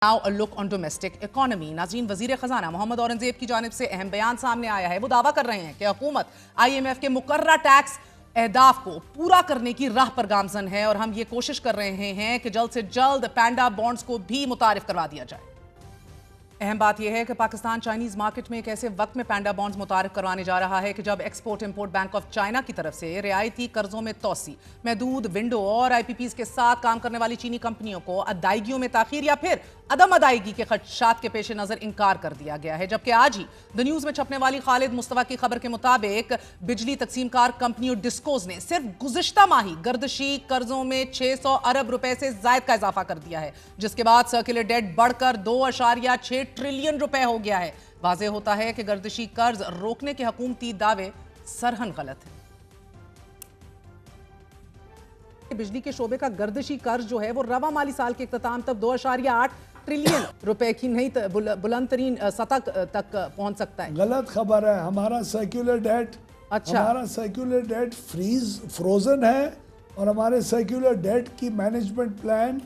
Now a look on domestic economy. नाज़रीन, वज़ीर ख़ज़ाना मोहम्मद औरंगज़ेब की जानिब से अहम बयान सामने आया है। वो दावा कर रहे हैं कि हुकूमत IMF के मुकर्रर टैक्स अहदाफ को पूरा करने की राह पर गामज़न है और हम ये कोशिश कर रहे हैं कि जल्द से जल्द पैंडा बॉन्ड्स को भी मुतारिफ करवा दिया जाए। अहम बात यह है कि पाकिस्तान चाइनीज मार्केट में एक ऐसे वक्त में पैंडा बॉन्ड्स मुतारिफ करवाने जा रहा है कि जब export import bank of China की तरफ से रियायती कर्जों में तोसी, महदूद विंडो और IPPs के साथ काम करने वाली चीनी कंपनियों को अदायगियों में ताखीर या फिर अदम अदायगी के खदशात के पेश नजर इनकार कर दिया गया है। जबकि आज ही द न्यूज में छपने वाली खालिद मुस्तफा की खबर के मुताबिक बिजली तकसीमकार कंपनी डिस्कोज ने सिर्फ गुज़िश्ता माही गर्दशी कर्जों में 600 अरब रुपए से जायद का इजाफा कर दिया है, जिसके बाद सर्कुलर डेट बढ़कर 2.6 ट्रिलियन रुपए हो गया है। वाज़ेह होता है कि गर्दिशी कर्ज रोकने के हुकूमती दावे सरहन गलत है। बिजली के शोबे का गर्दिशी कर्ज जो है वो रवा माली साल के इख्तिताम तक 2.8 ट्रिलियन रुपए की नहीं बुलंद तरीन सतह तक पहुंच सकता है। गलत खबर है। हमारा सर्कुलर डेट फ्रोजन है और हमारे सर्कुलर डेट की मैनेजमेंट प्लान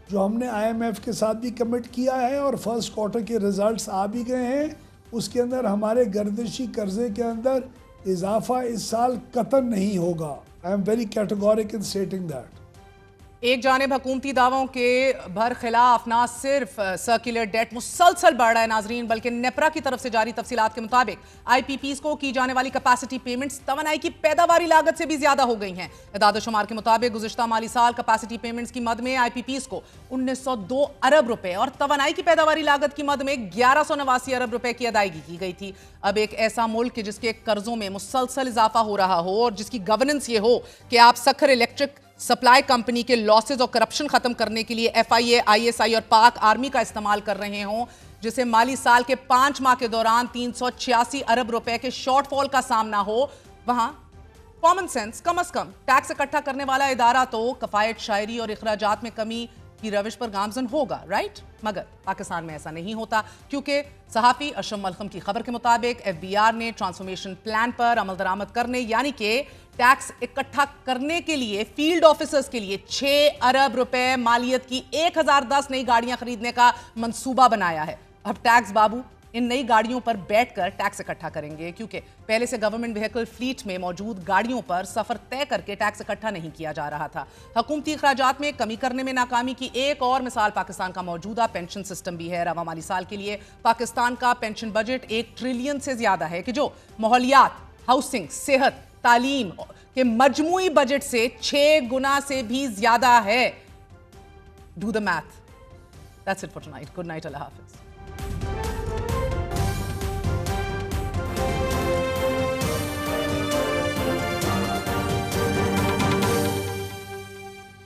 जो हमने IMF के साथ भी कमिट किया है और फर्स्ट क्वार्टर के रिजल्ट्स आ भी गए हैं, उसके अंदर हमारे गर्दिशी कर्जे के अंदर इजाफा इस साल कतई नहीं होगा। I am very categoric in stating that. एक जानिब हुकूमती दावों के बरखिलाफ ना सिर्फ सर्कुलर डेट मुसलसल बढ़ रहा है नाजरीन, बल्कि नेपरा की तरफ से जारी तफसीलात के मुताबिक IPPs को की जाने वाली कैपेसिटी पेमेंट्स तवानाई की पैदावारी लागत से भी ज्यादा हो गई हैं। इदाद शुमार के मुताबिक गुज़िश्ता माली साल कैपेसिटी पेमेंट्स की मद में IPPs को 1902 अरब रुपए और तवानाई की पैदावारी लागत की मद में 1189 अरब रुपए की अदायगी की गई थी। अब एक ऐसा मुल्क जिसके कर्जों में मुसलसल इजाफा हो रहा हो और जिसकी गवर्नेंस ये हो कि आप सखर इलेक्ट्रिक सप्लाई कंपनी के लॉसेज और करप्शन खत्म करने के लिए FIA, ISI और पाक आर्मी का इस्तेमाल कर रहे हों, जिसे माली साल के 5 माह के दौरान 386 अरब रुपए के शॉर्टफॉल का सामना हो, वहां कॉमन सेंस कम अज कम टैक्स इकट्ठा करने वाला इदारा तो कफायत शायरी और अखराजात में कमी की रविश पर गामजन होगा, राइट? मगर पाकिस्तान में ऐसा नहीं होता, क्योंकि सहाफी अशरफ मलखम की खबर के मुताबिक FBR ने ट्रांसफॉर्मेशन प्लान पर अमल दरामद करने यानी कि टैक्स इकट्ठा करने के लिए फील्ड ऑफिसर्स के लिए 6 अरब रुपए मालियत की 1010 नई गाड़ियां खरीदने का मंसूबा बनाया है। अब टैक्स बाबू इन नई गाड़ियों पर बैठकर टैक्स इकट्ठा करेंगे, क्योंकि पहले से गवर्नमेंट व्हीकल फ्लीट में मौजूद गाड़ियों पर सफर तय करके टैक्स इकट्ठा नहीं किया जा रहा था। हुकूमती अखराजात में कमी करने में नाकामी की एक और मिसाल पाकिस्तान का मौजूदा पेंशन सिस्टम भी है। रवा माली साल के लिए पाकिस्तान का पेंशन बजट 1 ट्रिलियन से ज्यादा है कि जो माहौलियात, हाउसिंग, सेहत, तालीम के मजमूई बजट से 6 गुना से भी ज्यादा है। Do the math. That's it for tonight. Good night, Allah Hafiz.